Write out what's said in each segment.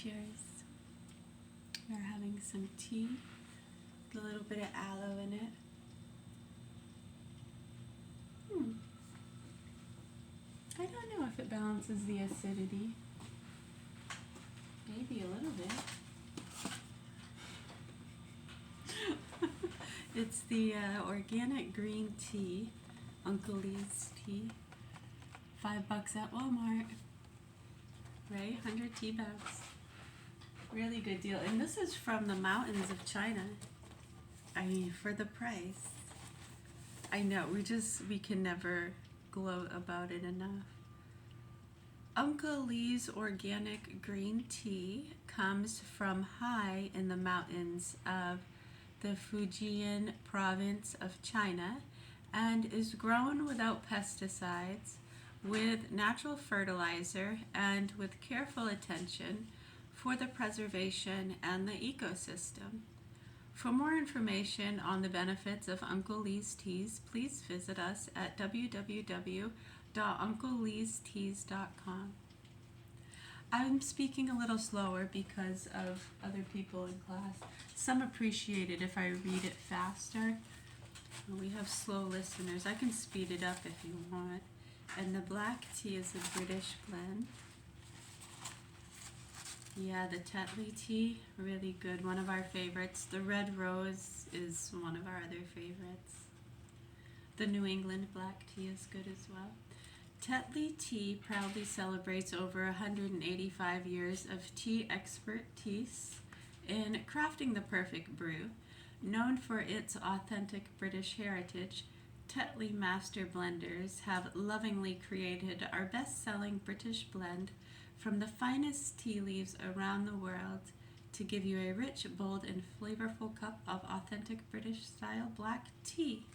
Cheers. We're having some tea, a little bit of aloe in it. I don't know if it balances the acidity. Maybe a little bit. It's the organic green tea, Uncle Lee's tea. $5 at Walmart. Right? 100 tea bags. Really good deal. And this is from the mountains of China. I mean, for the price. I know, we can never gloat about it enough. Uncle Lee's organic green tea comes from high in the mountains of the Fujian province of China and is grown without pesticides, with natural fertilizer, and with careful attention for the preservation and the ecosystem. For more information on the benefits of Uncle Lee's teas, please visit us at www.uncleleesteas.com. I'm speaking a little slower because of other people in class. Some appreciate it if I read it faster. We have slow listeners. I can speed it up if you want. And the black tea is a British blend. Yeah, the Tetley tea, really good. One of our favorites. The red rose is one of our other favorites. The New England black tea is good as well. Tetley tea proudly celebrates over 185 years of tea expertise in crafting the perfect brew. Known for its authentic British heritage, Tetley master blenders have lovingly created our best-selling British blend from the finest tea leaves around the world to give you a rich, bold, and flavorful cup of authentic British-style black tea.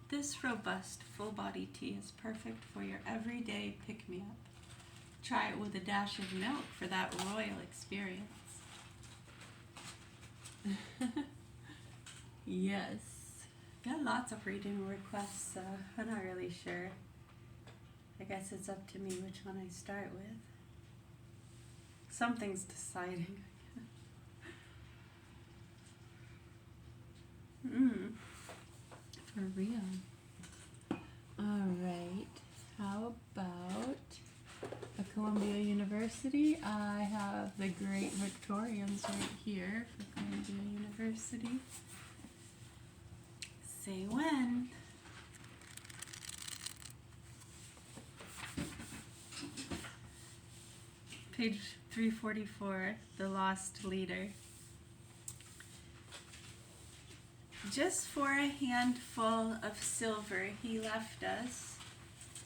This robust, full-body tea is perfect for your everyday pick-me-up. Try it with a dash of milk for that royal experience. Yes. Got lots of reading requests, so I'm not really sure. I guess it's up to me which one I start with. Something's deciding. For real. Alright, how about a Columbia University? I have the Great Victorians right here for Columbia University. Say when. Page 344, The Lost Leader. Just for a handful of silver he left us,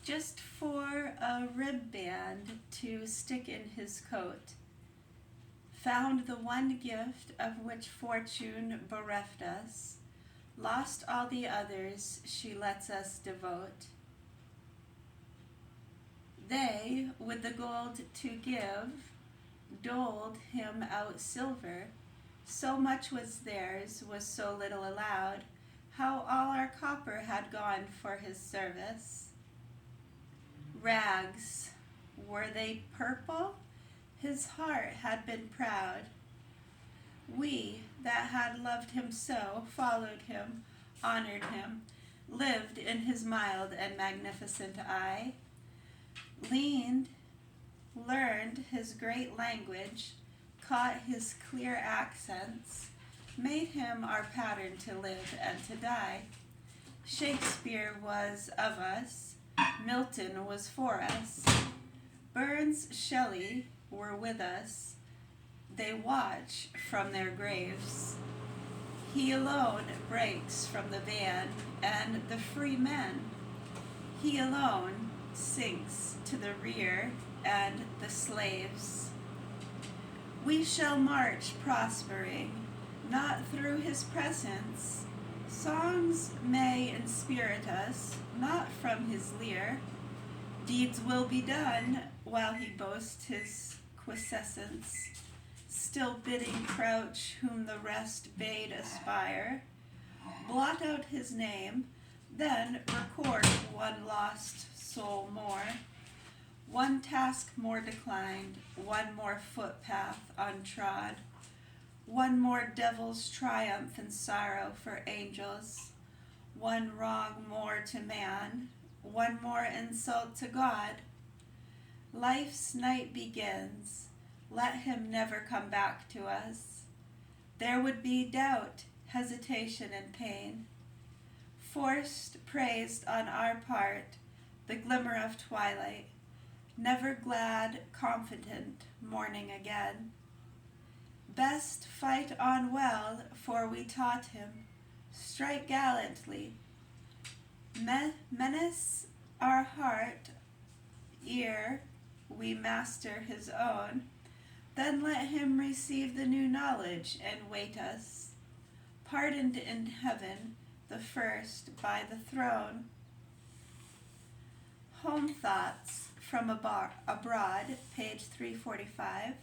just for a ribband to stick in his coat. Found the one gift of which fortune bereft us, lost all the others she lets us devote. They, with the gold to give, doled him out silver. So much was theirs, was so little allowed, how all our copper had gone for his service. Rags, were they purple? His heart had been proud. We, that had loved him so, followed him, honored him, lived in his mild and magnificent eye, learned his great language, caught his clear accents, made him our pattern to live and to die. Shakespeare was of us, Milton was for us, Burns, Shelley were with us, they watch from their graves. He alone breaks from the van and the free men. He alone sinks to the rear and the slaves. We shall march prospering, not through his presence. Songs may inspirit us, not from his lyre. Deeds will be done while he boasts his quiescence, still bidding crouch whom the rest bade aspire. Blot out his name, then record one lost soul more. One task more declined, one more footpath untrod, one more devil's triumph and sorrow for angels, one wrong more to man, one more insult to God. Life's night begins. Let him never come back to us. There would be doubt, hesitation, and pain. Forced, praised on our part, the glimmer of twilight. Never glad, confident, morning again. Best fight on well, for we taught him. Strike gallantly. Menace our heart, ere we master his own. Then let him receive the new knowledge and wait us, pardoned in heaven, the first by the throne. Home Thoughts from Abroad, page 345.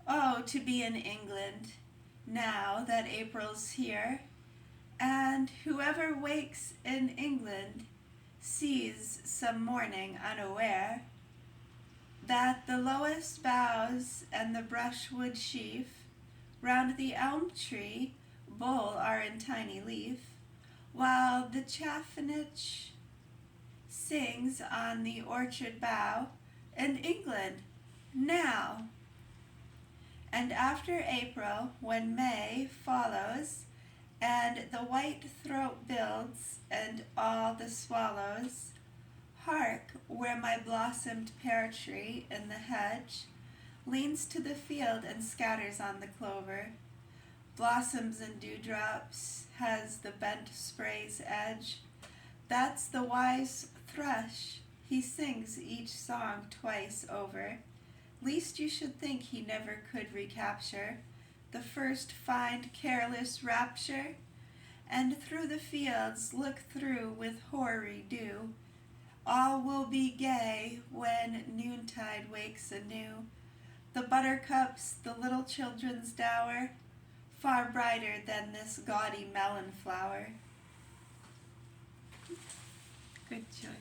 Oh, to be in England, now that April's here, and whoever wakes in England sees some morning unaware that the lowest boughs and the brushwood sheaf round the elm tree bole are in tiny leaf, while the chaffinch sings on the orchard bough, in England now. And after April, when May follows, and the white throat builds, and all the swallows, hark, where my blossomed pear tree in the hedge leans to the field and scatters on the clover, blossoms and dewdrops has the bent spray's edge. That's the wise thrush, he sings each song twice over. Least you should think he never could recapture the first find careless rapture, and through the fields look through with hoary dew. All will be gay when noontide wakes anew. The buttercups, the little children's dower, far brighter than this gaudy melon flower. Good choice.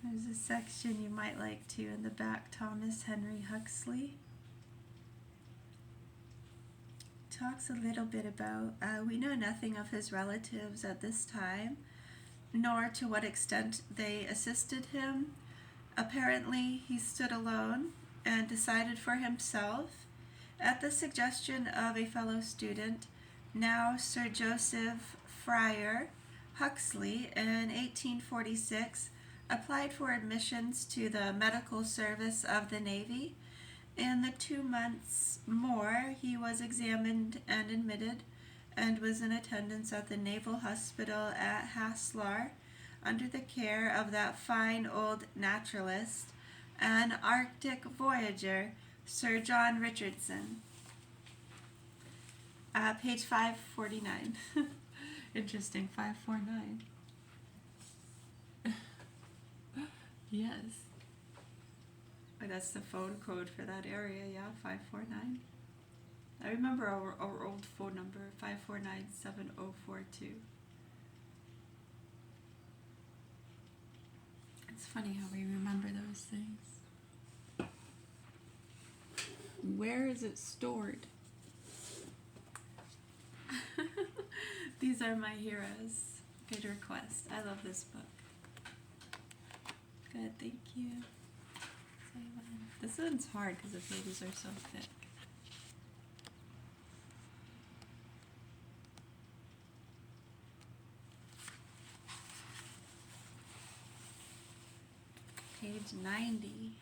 There's a section you might like too in the back, Thomas Henry Huxley. Talks a little bit about, we know nothing of his relatives at this time, nor to what extent they assisted him. Apparently, he stood alone and decided for himself, at the suggestion of a fellow student, now Sir Joseph Fryer. Huxley, in 1846, applied for admissions to the medical service of the Navy. In the 2 months more, he was examined and admitted, and was in attendance at the Naval Hospital at Haslar, under the care of that fine old naturalist and Arctic voyager, Sir John Richardson. Page 549. Interesting, 549. Yes. Oh, that's the phone code for that area, yeah, 549. I remember our old phone number, 549-7042. It's funny how we remember those things. Where is it stored? These are my heroes. Good request. I love this book. Good, thank you. This one's hard because the pages are so thick. Page 90.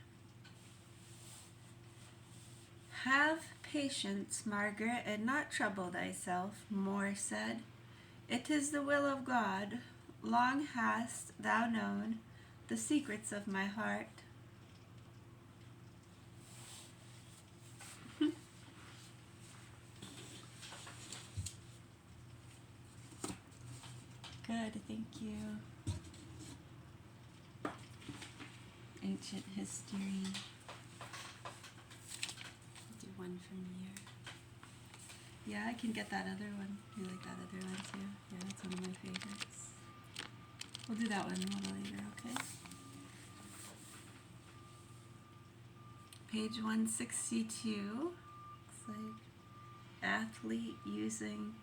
Have patience, Margaret, and not trouble thyself, Moore said. It is the will of God. Long hast thou known the secrets of my heart. Good, thank you. Ancient history. Do one from here. Yeah, I can get that other one. You like that other one too? Yeah, that's one of my favorites. We'll do that one a little later, okay? Page 162. Looks like athlete using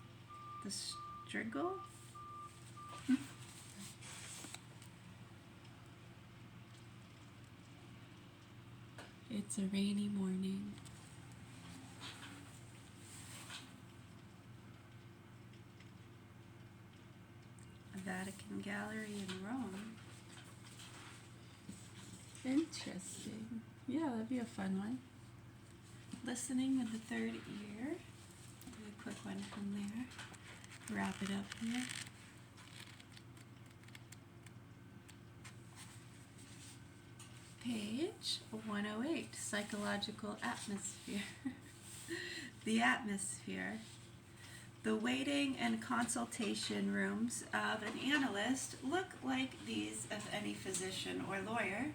the striggle. It's a rainy morning. Vatican Gallery in Rome. Interesting. Yeah, that'd be a fun one. Listening with the third ear. Do a quick one from there. Wrap it up here. Page 108, Psychological Atmosphere. The atmosphere. The waiting and consultation rooms of an analyst look like these of any physician or lawyer.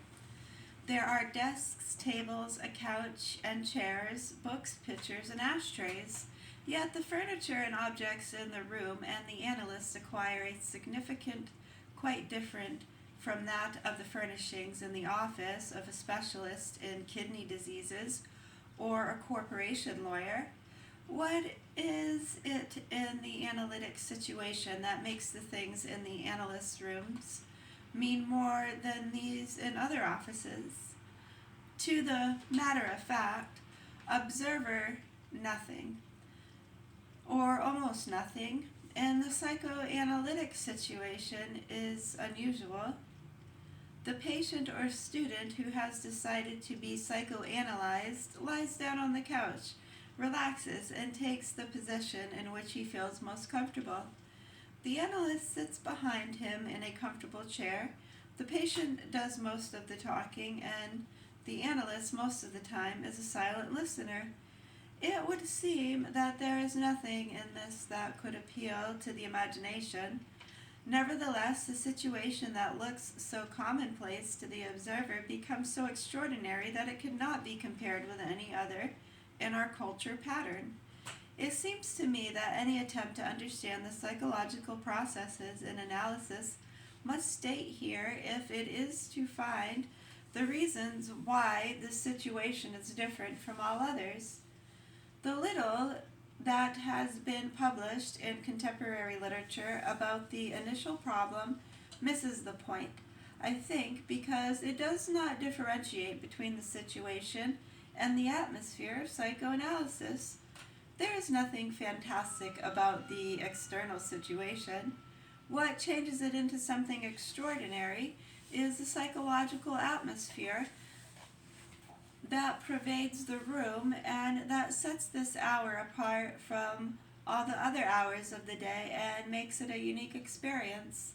There are desks, tables, a couch, and chairs, books, pictures, and ashtrays. Yet the furniture and objects in the room and the analyst acquire a significant, quite different from that of the furnishings in the office of a specialist in kidney diseases or a corporation lawyer. What is it in the analytic situation that makes the things in the analyst's rooms mean more than these in other offices? To the matter of fact, observer, nothing, or almost nothing, in the psychoanalytic situation is unusual. The patient or student who has decided to be psychoanalyzed lies down on the couch, relaxes, and takes the position in which he feels most comfortable. The analyst sits behind him in a comfortable chair. The patient does most of the talking, and the analyst most of the time is a silent listener. It would seem that there is nothing in this that could appeal to the imagination. Nevertheless, the situation that looks so commonplace to the observer becomes so extraordinary that it cannot be compared with any other in our culture pattern. It seems to me that any attempt to understand the psychological processes in analysis must state here, if it is to find the reasons why this situation is different from all others. The little that has been published in contemporary literature about the initial problem misses the point, I think, because it does not differentiate between the situation and the atmosphere of psychoanalysis. There is nothing fantastic about the external situation. What changes it into something extraordinary is the psychological atmosphere that pervades the room and that sets this hour apart from all the other hours of the day and makes it a unique experience.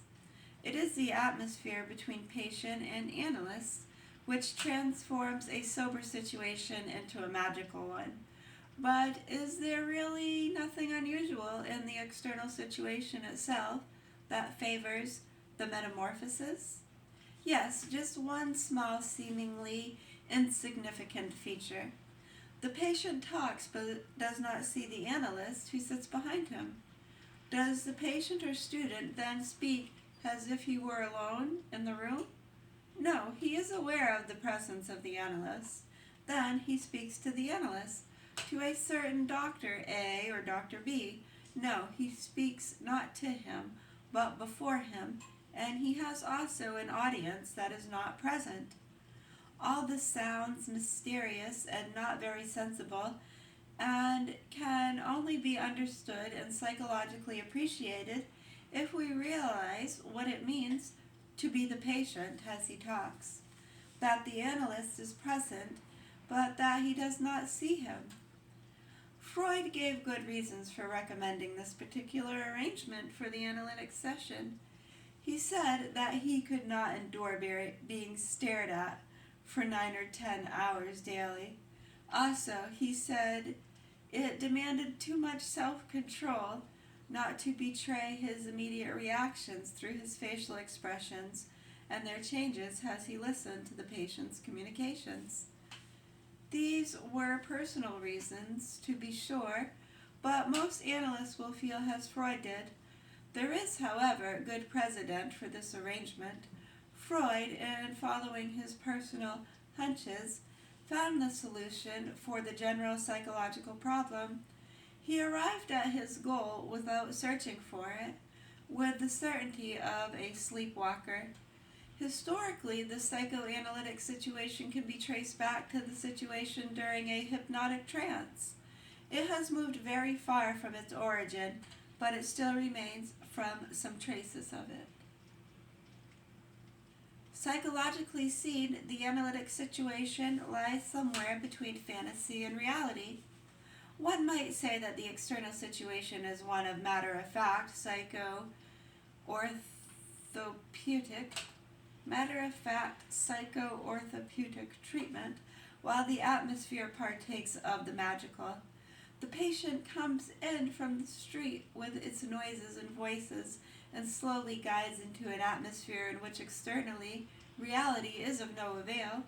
It is the atmosphere between patient and analyst which transforms a sober situation into a magical one. But is there really nothing unusual in the external situation itself that favors the metamorphosis? Yes, just one small, seemingly insignificant feature. The patient talks but does not see the analyst who sits behind him. Does the patient or student then speak as if he were alone in the room? No, he is aware of the presence of the analyst. Then he speaks to the analyst, to a certain Dr. A or Dr. B. No, he speaks not to him, but before him, and he has also an audience that is not present. All this sounds mysterious and not very sensible, and can only be understood and psychologically appreciated if we realize what it means to be the patient as he talks, that the analyst is present, but that he does not see him. Freud gave good reasons for recommending this particular arrangement for the analytic session. He said that he could not endure being stared at for 9 or 10 hours daily. Also, he said it demanded too much self-control not to betray his immediate reactions through his facial expressions and their changes as he listened to the patient's communications. These were personal reasons, to be sure, but most analysts will feel as Freud did. There is, however, good precedent for this arrangement. Freud, in following his personal hunches, found the solution for the general psychological problem. He arrived at his goal without searching for it, with the certainty of a sleepwalker. Historically, the psychoanalytic situation can be traced back to the situation during a hypnotic trance. It has moved very far from its origin, but it still remains from some traces of it. Psychologically seen, the analytic situation lies somewhere between fantasy and reality. One might say that the external situation is one of matter-of-fact psycho-orthopeutic treatment, while the atmosphere partakes of the magical. The patient comes in from the street with its noises and voices and slowly guides into an atmosphere in which externally reality is of no avail,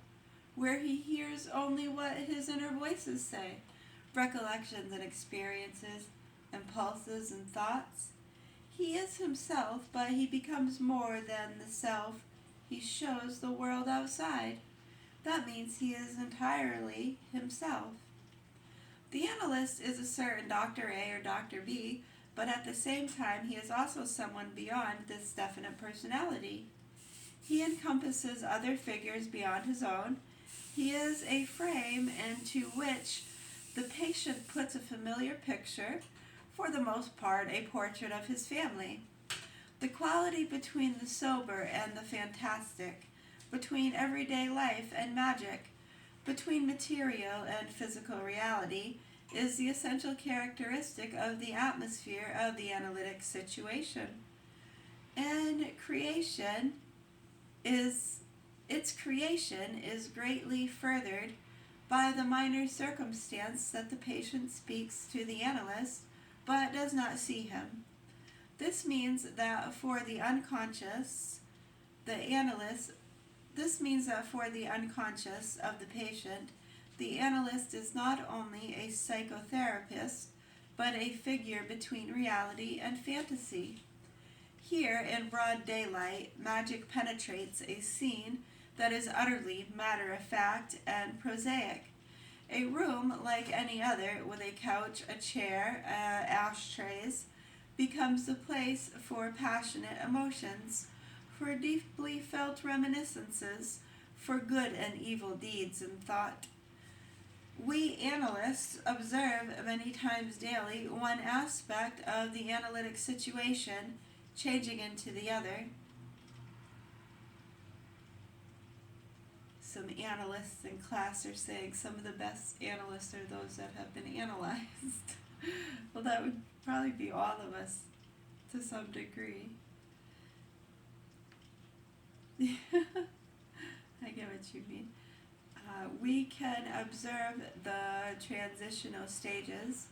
where he hears only what his inner voices say, recollections and experiences, impulses and thoughts. He is himself, but he becomes more than the self he shows the world outside. That means he is entirely himself. The analyst is a certain Dr. A or Dr. B, but at the same time he is also someone beyond this definite personality. He encompasses other figures beyond his own. He is a frame into which the patient puts a familiar picture, for the most part a portrait of his family. The quality between the sober and the fantastic, between everyday life and magic, between material and physical reality, is the essential characteristic of the atmosphere of the analytic situation. And its creation is greatly furthered by the minor circumstance that the patient speaks to the analyst, but does not see him. This means that for the unconscious of the patient, the analyst is not only a psychotherapist, but a figure between reality and fantasy. Here, in broad daylight, magic penetrates a scene that is utterly matter-of-fact and prosaic. A room like any other, with a couch, a chair, ashtrays, becomes the place for passionate emotions, for deeply felt reminiscences, for good and evil deeds and thought. We analysts observe many times daily one aspect of the analytic situation changing into the other. Some analysts in class are saying some of the best analysts are those that have been analyzed. Well, that would probably be all of us to some degree. I get what you mean. We can observe the transitional stages.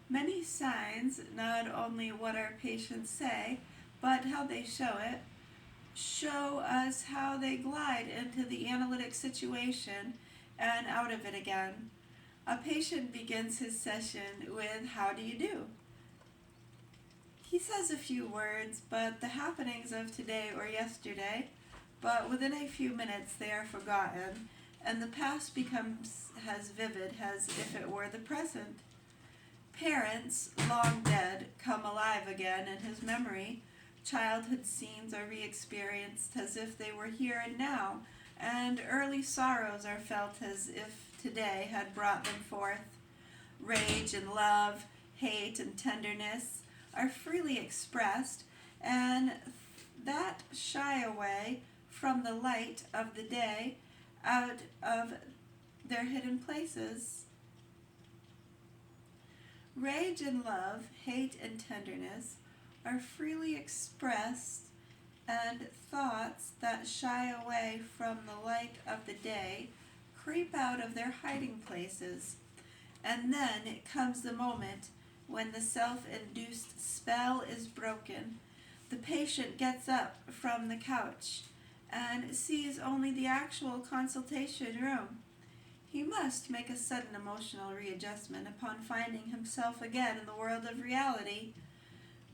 Many signs, not only what our patients say, but how they show it, show us how they glide into the analytic situation and out of it again. A patient begins his session with, "How do you do?" He says a few words, but the happenings of today or yesterday, but within a few minutes they are forgotten, and the past becomes as vivid as if it were the present. Parents, long dead, come alive again in his memory. Childhood scenes are re-experienced as if they were here and now, and early sorrows are felt as if today had brought them forth. Rage and love, hate and tenderness are freely expressed, and that shy away from the light of the day out of their hidden places. Rage and love, hate and tenderness are freely expressed, and thoughts that shy away from the light of the day creep out of their hiding places. And then comes the moment when the self-induced spell is broken. The patient gets up from the couch and sees only the actual consultation room. He must make a sudden emotional readjustment upon finding himself again in the world of reality.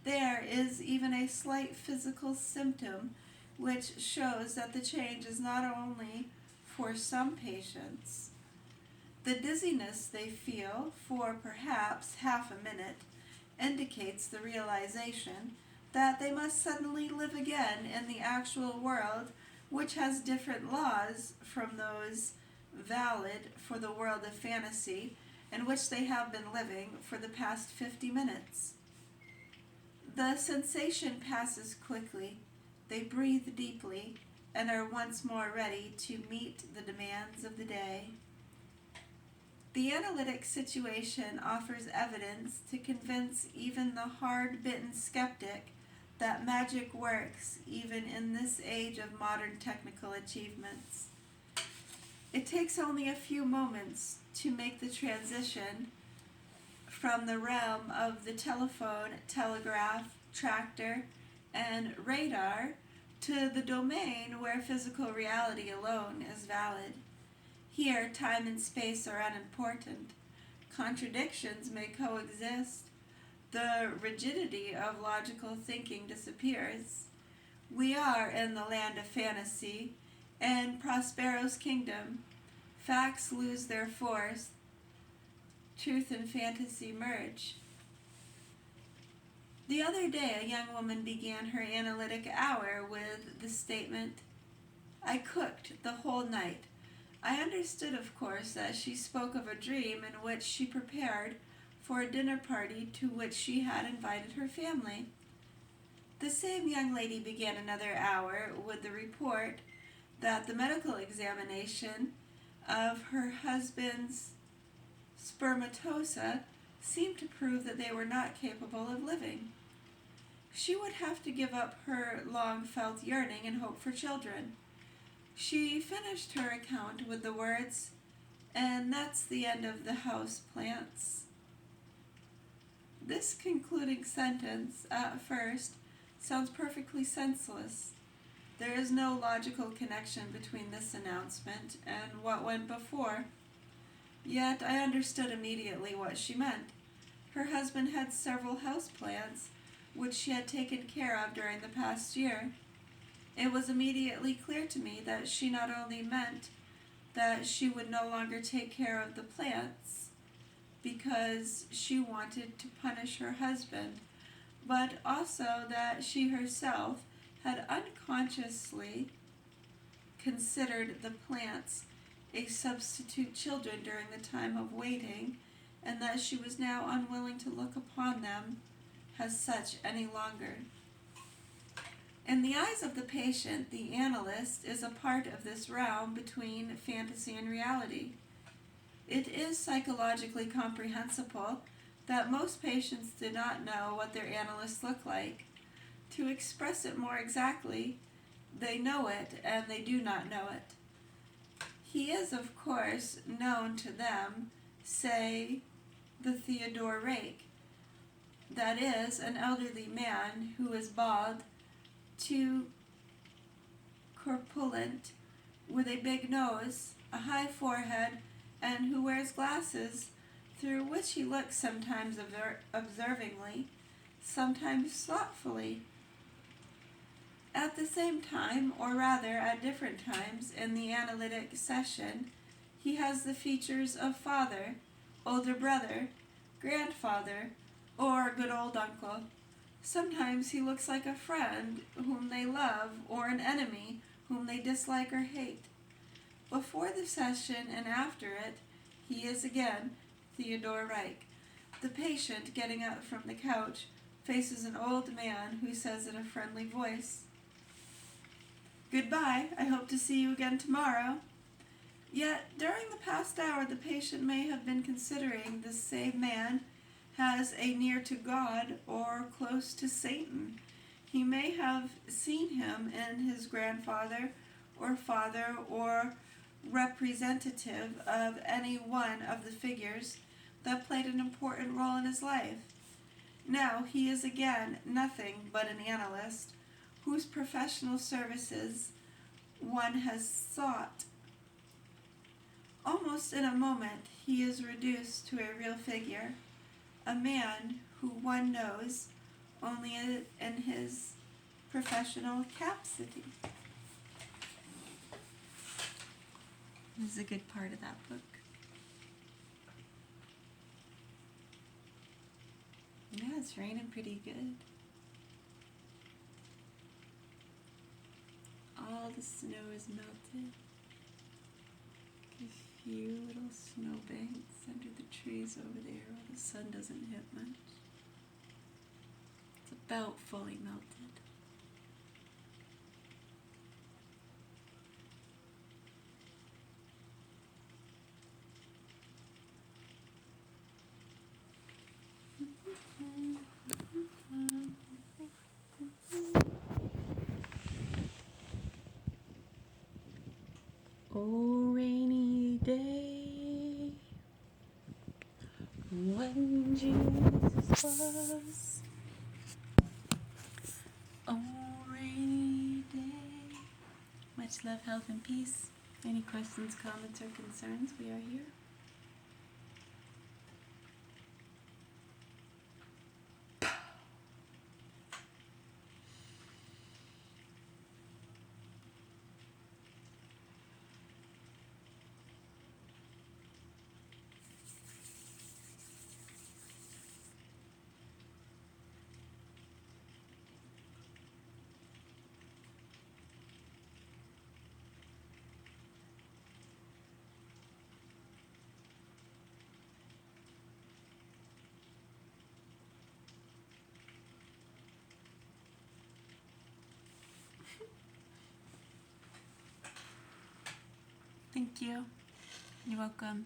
There is even a slight physical symptom which shows that the change is not only for some patients. The dizziness they feel for perhaps half a minute indicates the realization that they must suddenly live again in the actual world, which has different laws from those valid for the world of fantasy in which they have been living for the past 50 minutes. The sensation passes quickly. They breathe deeply and are once more ready to meet the demands of the day. The analytic situation offers evidence to convince even the hard-bitten skeptic that magic works even in this age of modern technical achievements. It takes only a few moments to make the transition from the realm of the telephone, telegraph, tractor, and radar to the domain where physical reality alone is valid. Here, time and space are unimportant. Contradictions may coexist. The rigidity of logical thinking disappears. We are in the land of fantasy, in Prospero's kingdom. Facts lose their force. Truth and fantasy merge. The other day, a young woman began her analytic hour with the statement, "I cooked the whole night." I understood, of course, that she spoke of a dream in which she prepared for a dinner party to which she had invited her family. The same young lady began another hour with the report that the medical examination of her husband's spermatosa seemed to prove that they were not capable of living. She would have to give up her long-felt yearning and hope for children. She finished her account with the words, "And that's the end of the house plants." This concluding sentence, at first, sounds perfectly senseless. There is no logical connection between this announcement and what went before. Yet I understood immediately what she meant. Her husband had several houseplants which she had taken care of during the past year. It was immediately clear to me that she not only meant that she would no longer take care of the plants because she wanted to punish her husband, but also that she herself had unconsciously considered the plants a substitute children during the time of waiting, and that she was now unwilling to look upon them as such any longer. In the eyes of the patient, the analyst is a part of this realm between fantasy and reality. It is psychologically comprehensible that most patients do not know what their analysts look like. To express it more exactly, they know it and they do not know it. He is, of course, known to them, say, the Theodore Rake. That is, an elderly man who is bald, too corpulent, with a big nose, a high forehead, and who wears glasses through which he looks sometimes observingly, sometimes thoughtfully. At the same time, or rather at different times in the analytic session, he has the features of father, older brother, grandfather, or good old uncle. Sometimes he looks like a friend whom they love or an enemy whom they dislike or hate. Before the session and after it, he is again Theodore Reich. The patient, getting up from the couch, faces an old man who says in a friendly voice, "Goodbye, I hope to see you again tomorrow." Yet during the past hour the patient may have been considering this same man as a near to God or close to Satan. He may have seen him in his grandfather or father or representative of any one of the figures that played an important role in his life. Now he is again nothing but an analyst whose professional services one has sought. Almost in a moment he is reduced to a real figure, a man who one knows only in his professional capacity. This is a good part of that book. Yeah, it's raining pretty good. All the snow is melted. A few little snowbanks under the trees over there where the sun doesn't hit much. It's about fully melted. Oh, rainy day, when Jesus was. Oh, rainy day. Much love, health, and peace. Any questions, comments, or concerns? We are here. Thank you. You're welcome.